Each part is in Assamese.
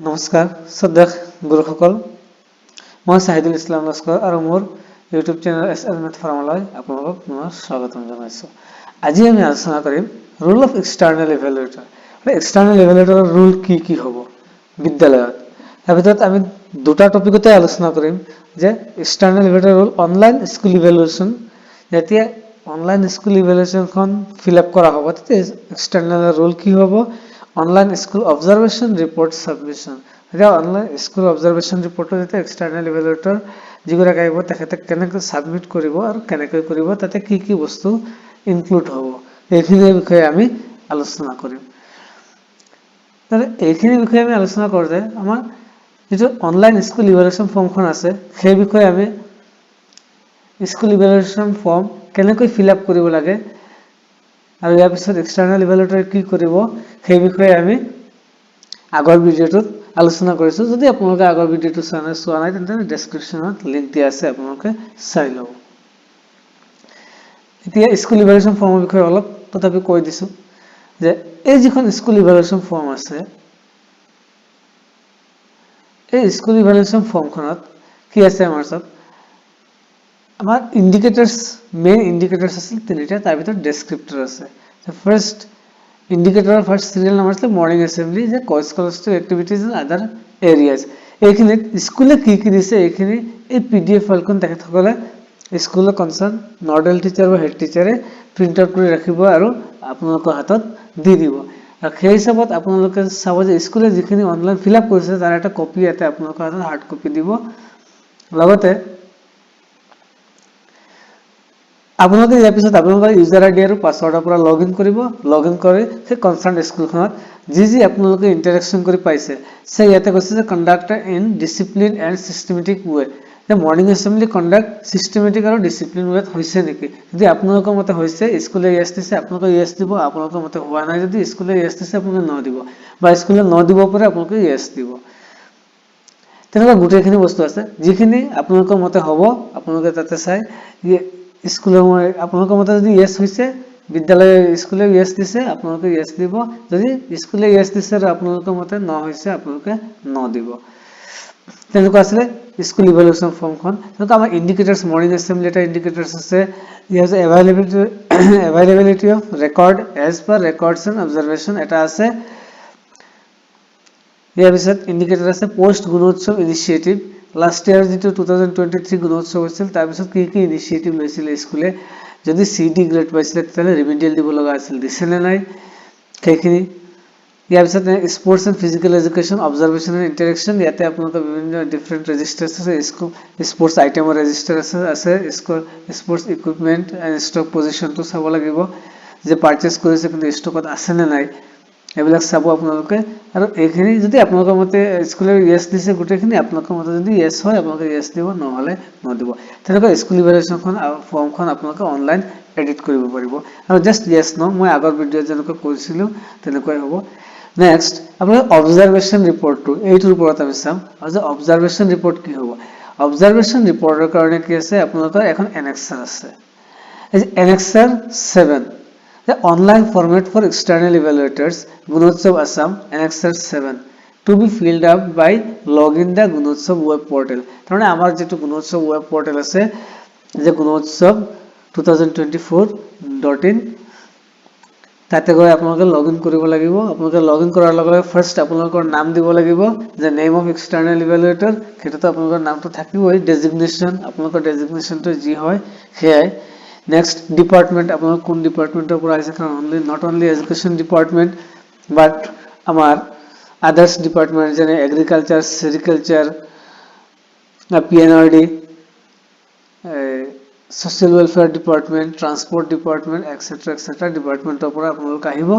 নমস্কাৰ শ্ৰদ্ধাৰ গুৰুসকল মই শাহিদুল ইছলাম লস্কৰ আৰু মোৰ ইউটিউব চেনেল SL Math Formulaলৈ আপোনালোকক পুনৰ স্বাগতম জনাইছোঁ। আজি আমি আলোচনা কৰিম rule of external evaluator. External ইভ্যালুৱেটৰৰ ৰুল কি হ'ব বিদ্যালয়ত। তাৰ ভিতৰত আমি দুটা টপিকতে আলোচনা কৰিম যে এক্সটাৰ্নেল ইভ্যালুৱেটৰ ৰুল অনলাইন স্কুল ইভ্যালুৱেশ্যন। যেতিয়া অনলাইন স্কুল ইভ্যালুৱেশ্যনখন ফিল আপ কৰা হ'ব তেতিয়া এক্সটাৰ্নেল ৰুল কি হ'ব online school observation report submission. এতিয়া অনলাইন স্কুল অবজাৰভেশ্যন ৰিপৰ্টৰ যেতিয়া এক্সটাৰ্নেল ইভ্যালুৱেটৰ যিগৰাকী আহিব তেখেতে কেনেকৈ সাবমিট কৰিব আৰু কেনেকৈ কৰিব তাতে কি বস্তু ইনক্লুড হ'ব এইখিনিৰ বিষয়ে আমি আলোচনা কৰিম। এইখিনিৰ বিষয়ে আমি আলোচনা কৰোঁতে আমাৰ যিটো অনলাইন স্কুল ইভ্যালুৱেশ্যন ফৰ্মখন আছে সেই বিষয়ে আমি স্কুল ইভ্যালুৱেশ্যন ফৰ্ম কেনেকৈ ফিল আপ কৰিব লাগে আৰু ইয়াৰ পিছত এক্সটাৰ্নেল ইভ্যালুৱেটৰ কি কৰিব সেই বিষয়ে আমি আগৰ ভিডিঅ'টোত আলোচনা কৰিছোঁ। যদি আপোনালোকে আগৰ ভিডিঅ'টো চোৱা নাই তেন্তে ডেছক্ৰিপশ্যনত লিংক দিয়া আছে, আপোনালোকে চাই ল'ব। এতিয়া স্কুল ইভ্যালুৱেশ্যন ফৰ্মৰ বিষয়ে অলপ তথাপি কৈ দিছোঁ যে এই যিখন স্কুল ইভ্যালুৱেশ্যন ফৰ্ম আছে এই স্কুল ইভ্যালুৱেশ্যন ফৰ্মখনত কি আছে আমাৰ ওচৰত আমাৰ ইণ্ডিকেটৰ্ছ মেইন ইণ্ডিকেটৰ্ছ আছিল তিনিটা, তাৰ ভিতৰত ডেছক্ৰিপ্টৰ আছে। ফাৰ্ষ্ট ইণ্ডিকেটৰৰ ফাৰ্ষ্ট চিৰিয়েল নাম্বাৰ আছে মৰ্নিং এছেম্বলি যে কো-স্কলাৰশ্বিপ এক্টিভিটিজ ইন আদাৰ এৰিয়াজ। এইখিনিত স্কুলে কি দিছে এইখিনি এই PDF ফাইলখন তেখেতসকলে স্কুলৰ কনচাৰ্ণ নডেল টিচাৰ বা হেড টিচাৰে প্ৰিণ্ট আউট কৰি ৰাখিব আৰু আপোনালোকৰ হাতত দি দিব। আৰু সেই হিচাপত আপোনালোকে চাব যে স্কুলে যিখিনি অনলাইন ফিল আপ কৰিছে তাৰ এটা কপি ইয়াতে আপোনালোকৰ হাতত হাৰ্ড কপি দিব। লগতে আপোনালোকে ইয়াৰ পিছত আপোনালোকৰ ইউজাৰ আইডি আৰু পাছৱৰ্ডৰ পৰা লগইন কৰিব। লগইন কৰি সেই কনচাৰ্ণ স্কুলখনত যি আপোনালোকে ইণ্টাৰেকশ্যন কৰি পাইছে ইয়াতে কৈছে যে conduct in discipline and systematic way. যে মৰ্নিং এছেম্বলি কণ্ডাক্ট চিষ্টেমেটিক আৰু ডিচিপ্লিন ৱেত হৈছে নেকি। যদি আপোনালোকৰ মতে হৈছে স্কুলে য়েছ দিছে আপোনালোকে য়েছ দিব, আপোনালোকৰ মতে হোৱা নাই যদি স্কুলে য়েছ দিছে আপোনালোকে ন দিব, বা স্কুলে ন দিব পাৰে আপোনালোকে য়েছ দিব। তেনেকুৱা গোটেইখিনি বস্তু আছে যিখিনি আপোনালোকৰ মতে হ'ব আপোনালোকে তাতে চাই স্কুলৰ আপোনালোকৰ মতে যদি য়েছ হৈছে বিদ্যালয় স্কুলে য়েছ দিছে আপোনালোকে য়েছ দিব, যদি স্কুলে য়েছ দিছে আৰু আপোনালোকৰ মতে ন হৈছে আপোনালোকে ন দিব। তেনেকুৱা আছিলে স্কুল ইভ্যালুৱেশ্যন ফৰ্মখন। তেনেকুৱা আমাৰ ইণ্ডিকেটৰ্ছ মৰ্নিং এছেম্বলি এটা ইণ্ডিকেটৰ্ছ আছে। ইয়াৰ availability of record as per records and observation এটা আছে। ইয়াৰ পিছত ইণ্ডিকেটৰ আছে post Gunotsav initiative. Last year যিটো 2023 গুণোৎসৱ হৈছিল তাৰপিছত কি ইনিচিয়েটিভ লৈছিলে স্কুলে। যদি CD গ্ৰেড পাইছিলে তেতিয়াহ'লে ৰিমিডিয়েল দিব লগা আছিল, দিছে নে নাই সেইখিনি। ইয়াৰ পিছত sports and physical education observation and interaction. ইয়াতে আপোনালোকৰ বিভিন্ন ডিফাৰেণ্ট ৰেজিষ্টাৰ্ছ আছে। স্পৰ্টছ আইটেমৰ ৰেজিষ্টাৰ আছে স্পৰ্টছ ইকুইপমেণ্ট এণ্ড ষ্টক পজিশ্যনটো চাব লাগিব যে পাৰ্চেছ কৰিছে কিন্তু ষ্টকত আছে নে নাই এইবিলাক চাব আপোনালোকে। আৰু এইখিনি যদি আপোনালোকৰ মতে স্কুলে য়েছ দিছে গোটেইখিনি আপোনালোকৰ মতে যদি য়েছ হয় আপোনালোকে য়েছ দিব, নহ'লে নদিব। তেনেকুৱা স্কুল ইভ্যালুৱেশ্যনখন ফৰ্মখন আপোনালোকে অনলাইন এডিট কৰিব পাৰিব। আৰু জাষ্ট য়েছ ন মই আগৰ ভিডিঅ'ত যেনেকৈ কৈছিলোঁ তেনেকুৱাই হ'ব। নেক্সট আপোনাৰ অবজাৰভেশ্যন ৰিপৰ্টটো এইটোৰ ওপৰত আমি চাম। আৰু যে অবজাৰভেশ্যন ৰিপৰ্ট কি হ'ব। অবজাৰভেশ্যন ৰিপৰ্টৰ কাৰণে কি আছে আপোনালোকৰ এখন এনেক্সাৰ আছে। Annexure 7 the online format for external evaluators Gunotsav Assam Annexure 7 to be filled up by login the Gunotsav web portal. তাৰমানে আমাৰ যেটো Gunotsav web portal আছে যে Gunotsav 2024.in তাতে গৈ আপোনালোকে লগইন কৰিব লাগিব। আপোনালোকে লগইন কৰাৰ লগে লগে ফাৰ্ষ্ট আপোনালোকৰ নাম দিব লাগিব যে নেম অফ এক্সটাৰ্নেল ইভ্যালুৱেটৰ। সেইটোতো আপোনালোকৰ নামটো থাকিবই। ডেজিগনেশ্যন আপোনালোকৰ ডেজিগনেশ্যনটো যি হয় সেয়াই। নেক্সট ডিপাৰ্টমেণ্ট আপোনালোক কোন ডিপাৰ্টমেণ্টৰ পৰা আহিছে, কাৰণ নট অনলি এডুকেশ্যন ডিপাৰ্টমেণ্ট বাট আমাৰ আদাৰ্ছ ডিপাৰ্টমেণ্ট যেনে agriculture, sericulture, PNRD, social welfare department, transport department et cetera ডিপাৰ্টমেণ্টৰ পৰা আপোনালোক আহিব।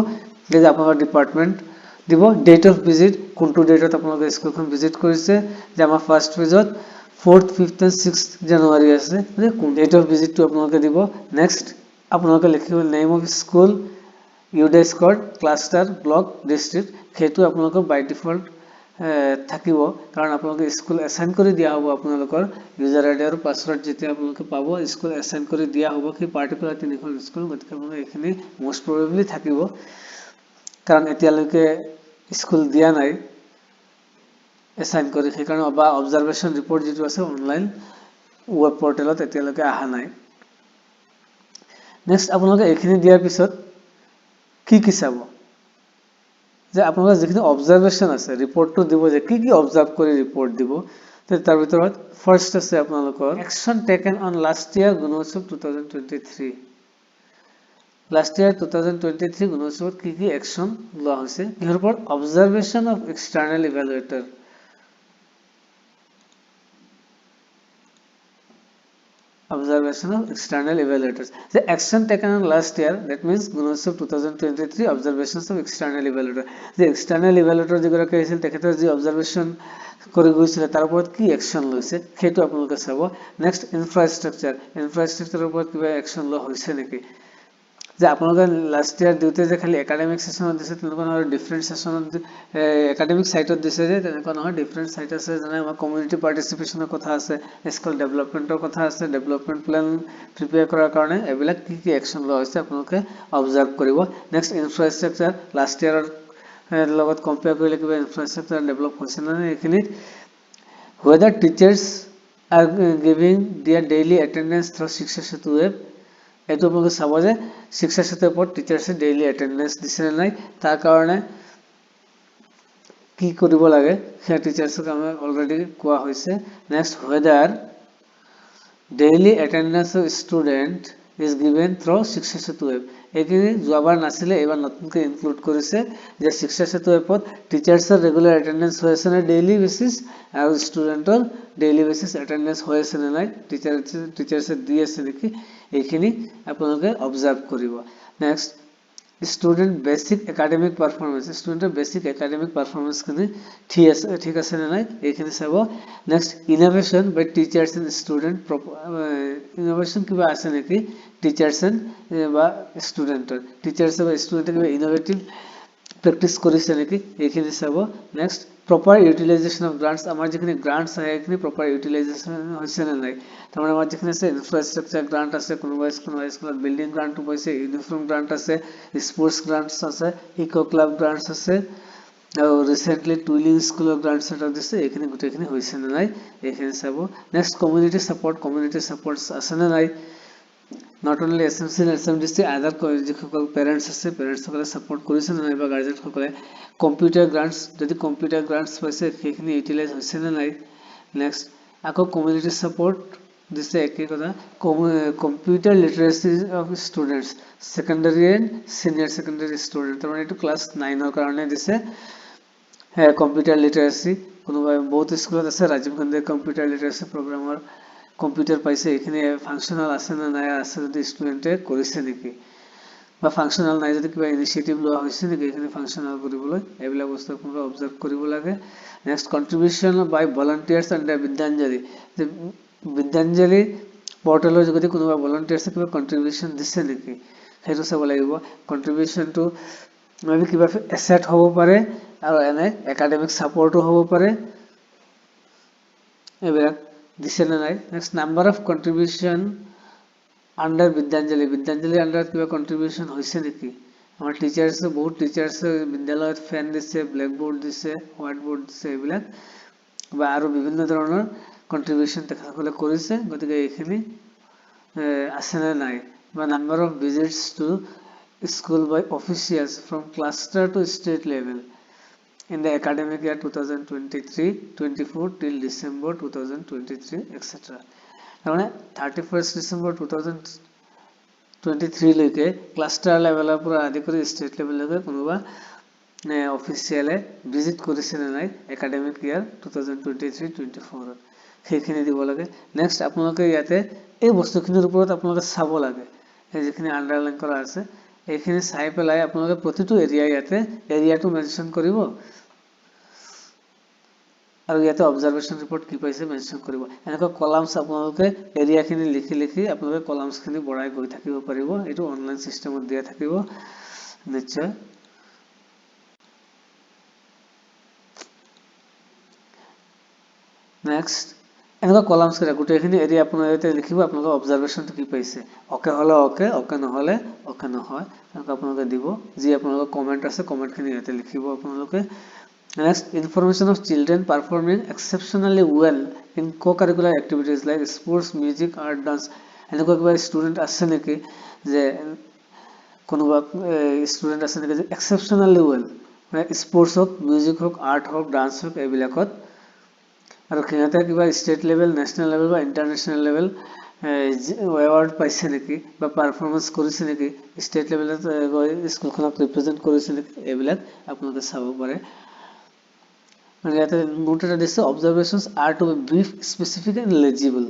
যে আপোনালোকৰ ডিপাৰ্টমেণ্ট দিব। ডেট অফ ভিজিট কোনটো ডেটত আপোনালোকে স্কুলখন ভিজিট কৰিছে, যে আমাৰ ফাৰ্ষ্ট পেজত 4th, 5th and 6th জানুৱাৰী আছে, ডেট অফ ভিজিটটো আপোনালোকে দিব। নেক্সট আপোনালোকে লিখিব name of school, UDISE code, cluster, block, district. সেইটো আপোনালোকৰ বাই ডিফল্ট থাকিব, কাৰণ আপোনালোকে স্কুল এছাইন কৰি দিয়া হ'ব। আপোনালোকৰ ইউজাৰ আইডি আৰু পাছৱৰ্ড যেতিয়া আপোনালোকে পাব স্কুল এছাইন কৰি দিয়া হ'ব সেই পাৰ্টিকুলাৰ তিনিখন স্কুল, গতিকে আপোনালোকে এইখিনি মষ্ট প্ৰবেবলি থাকিব, কাৰণ এতিয়ালৈকে স্কুল দিয়া নাই। এছাইন কৰি সেইকাৰণে বা অবজাৰভেশ্যন ৰিপৰ্ট যিটো আছে অনলাইন ৱেব পৰ্টেলত এতিয়ালৈকে অহা নাই নেক্সট আপোনালোকে এইখিনি দিয়াৰ পিছত কি চাব যে আপোনালোকৰ যিখিনি অবজাৰভেশ্যন আছে ৰিপৰ্টটো দিব যে কি অবজাৰ্ভ কৰি ৰিপৰ্ট দিব তাৰ ভিতৰত ফাৰ্ষ্ট আছে আপোনালোকৰ action taken on last year Gunotsav 2023 last year 2023 গুণোৎসৱত কি একশ্যন লোৱা হৈছে ইয়াৰ ওপৰত observation of external evaluator observation of external evaluators. The action taken on last year, that means Gunotsov 2023 observations of external evaluator. The external evaluator যিগৰাকী আছিল তেখেতৰ যি observation কৰি গৈছিল তাৰ ওপৰত কি action লৈছে সেইটো আপোনালোকে চাব নেক্সট ইনফ্ৰাষ্ট্ৰাকচাৰ ওপৰত কিবা action লোৱা হৈছে নেকি যে আপোনালোকে লাষ্ট ইয়াৰ দিওঁতে যে খালি একাডেমিক সেশনত দিছে তেনেকুৱা নহয় ডিফাৰেন্ট সেশনত একাডেমিক সাইটত দিছে যে তেনেকুৱা নহয় ডিফাৰেন্ট সাইট আছে যেনে আমাৰ কমিউনিটি পাৰ্টিসিপেশনৰ কথা আছে স্কুল ডেভেলপমেন্টৰ কথা আছে ডেভেলপমেন্ট প্ল্যান প্ৰিপেয়াৰ কৰাৰ কাৰণে এবিলাক কি একশন লোৱা হৈছে আপোনালোকে অবজাৰ্ভ কৰিব নেক্সট ইনফ্ৰাষ্ট্ৰাকচাৰ লাষ্ট ইয়াৰৰ লগত কম্পেয়াৰ কৰিলে কিবা ইনফ্ৰাষ্ট্ৰাকচাৰ ডেভেলপ হৈছে না এইখিনিত whether teachers are giving their daily attendance through Shiksha Setu web এটো আপোনালোকে চাব যে শিক্ষা সেতুৰ ওপৰত টিচাৰ্সে ডেইলি এটেন্ডেন্স দিছে নাই তাৰ কাৰণে কি কৰিব লাগে সেই টিচাৰ্সক আমি অলৰেডি কোৱা হৈছে next whether daily attendance of student is given through Shiksha Setu web এখিনি যোৱাবাৰ নাছিলে এবাৰ নতুনকৈ ইনক্লুড কৰিছে যে শিক্ষা সেতু এপত টিচাৰ্সৰ ৰেগুলাৰ এটেন্ডেন্স হৈ আছে না ডেইলি বেসিস আৰু ষ্টুডেন্টৰ ডেইলি বেসিস এটেন্ডেন্স হৈ আছে না নাই টিচাৰ্সে দি আছে নেকি এইখিনি আপোনালোকে অবজাৰ্ভ কৰিব next student basic academic performance student basic academic performance খিনি ঠিক আছে না নাই এইখিনি চাব next innovation by teachers and student innovation কিবা আছে নেকি teachers and বা student teachers বা student কিবা innovative practice কৰিছে নেকি এইখিনি চাব next proper utilization of grants আমাৰ যিখিনি grants আছে এইখিনি proper utilization হৈছে না নাই তাৰমানে আমাৰ যিখিনি আছে ইনফ্ৰাষ্ট্ৰাকচাৰ গ্ৰান্ট আছে কোনোবা স্কুলত বিল্ডিং গ্ৰান্ট পাইছে ইউনিফৰ্ম গ্ৰান্ট আছে স্পোৰ্টস গ্ৰান্টস আছে ইকো ক্লাব গ্ৰান্টস আছে আৰু ৰিসেন্টলি টুইলিং স্কুলৰ গ্ৰান্টস এটা দিছে এইখিনি গুটেখিনি হৈছে না নাই এইখিনি চাব নেক্সট কমিউনিটি সাপোর্টস আছে না নাই not only SMC and SMDC other যিসকল পেৰেন্টস আছে পেৰেন্টস সকলে সাপোৰ্ট কৰিছে না নাই বা গাৰ্জেন সকলে কম্পিউটাৰ গ্ৰান্টস যদি কম্পিউটাৰ গ্ৰান্টস পাইছে সেইখিনি ইউটিলাইজ হৈছে না নাই নেক্সট আকৌ কমিউনিটি সাপোৰ্ট দিছে একে কথা computer literacy of students secondary and senior secondary student তাৰমানে এটো ক্লাস 9 ৰ কাৰণে দিছে কম্পিউটাৰ লিটাৰেসি কোনোবা বহুত স্কুলত আছে ৰাজীৱ গান্ধী কম্পিউটাৰ লিটাৰেসি প্ৰগ্ৰামৰ কম্পিউটাৰ পাইছে এখিনি ফাংশনাল আছে না নাই আছে যদি স্টুডেন্টে কৰিছে নেকি বা ফাংশনাল নাই যদি কিবা ইনিশিয়েটিভ লোৱা হৈছে নেকি এখিনি ফাংশনাল কৰিবলৈ এইবিলাক বস্তু আপোনালোকে অবজাৰ্ভ কৰিব লাগে next contribution by volunteers and Vidyanjali Vidyanjali পৰ্টেলৰ যোগেদি কোনোবা ভলান্টিয়াৰ্সে কিবা কন্ট্ৰিবিউশন দিছে নেকি সেইটো চাব লাগিব কন্ট্ৰিবিউশনটো মানে কিবা এসেট হ'ব পাৰে আৰু এনে একাডেমিক সাপোৰ্টও হ'ব পাৰে এইবিলাক দিছে না নাই next number of contribution under Vidyanjali আন্ডাৰত কিবা কন্ট্ৰিবিউশন হৈছে নেকি আমাৰ টিচাৰ্স বহুত টিচাৰ্স বিদ্যালয়ত ফেন দিছে ব্ল্যাক বোৰ্ড দিছে হোৱাইট বোৰ্ড দিছে এইবিলাক বা আৰু বিভিন্ন ধৰণৰ কন্ট্ৰিবিউশন তেখেতসকলে কৰিছে গতিকে এইখিনি আছে না নাই বা number of visits to school by officials from cluster to state level in the academic year 2023-24 till December 2023 etc. মানে 31st December 2023 লৈকে ক্লাষ্টাৰ লেভেলৰ পৰা আদি কৰি ষ্টেট লেভেললৈকে কোনোবা অফিচিয়ালে ভিজিট কৰিছে না নাই একাডেমিক ইয়াৰ 2023-24 সেইখিনি দিব লাগে নেক্সট আপোনালোকে ইয়াতে এই বস্তুখিনিৰ ওপৰত আপোনালোকে চাব লাগে এই যিখিনি আন্ডাৰলাইন কৰা আছে এইখিনি চাই পেলাই আপোনালোকে প্ৰতিটো এৰিয়া ইয়াতে এৰিয়াটো মেনশন কৰিব আৰু ইয়াতে অবজাৰভেশ্যন ৰিপৰ্ট কি পাইছে মেনশন কৰিব এনেকৈ কলামছ আপোনালোকে এৰিয়াখিনি লিখি আপোনালোকে কলামছখিনি বঢ়াই গৈ থাকিব পাৰিব এটো অনলাইন সিস্টেমত দিয়া থাকিব নিশ্চয় নেক্সট এনেকুৱা কলামছ কৰা গুটেখিনি এৰিয়া আপোনালোকে লিখিব আপোনালোকে অবজাৰভেশ্যনটো কি পাইছে ওকে হলে ওকে নহলে ওকে নহয় এনেকৈ আপোনালোকে দিব যি আপোনালোকৰ কমেন্ট আছে কমেন্টখিনি ইয়াতে লিখিব আপোনালোকে Next, information of children performing exceptionally well in co-curricular activities like sports, music, art, dance. এনেকুৱা কিবা ষ্টুডেণ্ট আছে নেকি যে কোনোবা ষ্টুডেণ্ট আছে নেকি যে এক্সেপশ্যনেলি ৱেল মানে স্পৰ্টছ হওক, মিউজিক হওক, আৰ্ট হওক, ডান্স হওক, এইবিলাকত আৰু সিহঁতে কিবা ষ্টেট লেভেল, নেশ্যনেল লেভেল বা ইণ্টাৰনেশ্যনেল লেভেল এৱাৰ্ড পাইছে নেকি বা পাৰফৰ্মেঞ্চ কৰিছে নেকি, ষ্টেট লেভেলত গৈ স্কুলখনক ৰিপ্ৰেজেণ্ট কৰিছে নেকি, এইবিলাক আপোনালোকে চাব পাৰে। আৰু ইয়াতে নোট এটা দিছে, observations are to be brief, specific and legible.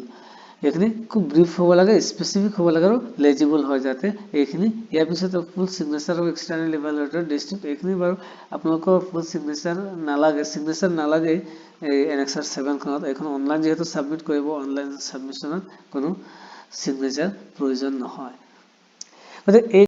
এইখিনি খুব ব্ৰিফ হ'ব লাগে, স্পেচিফিক হ'ব লাগে আৰু লেজিবল হয় যাতে এইখিনি। ইয়াৰ পিছত ফুল চিগনেচাৰ অফ এক্সটাৰ্নেল ইভালুৱেটৰ ডিষ্ট্ৰিক্ট, এইখিনি বাৰু আপোনালোকৰ ফুল চিগনেচাৰ নালাগে এই এনেক্সাৰ 7খনত। এইখন অনলাইন যিহেতু ছাবমিট কৰিব, অনলাইন ছাবমিশ্যনত কোনো চিগনেচাৰ প্ৰয়োজন নহয়। গতিকে এই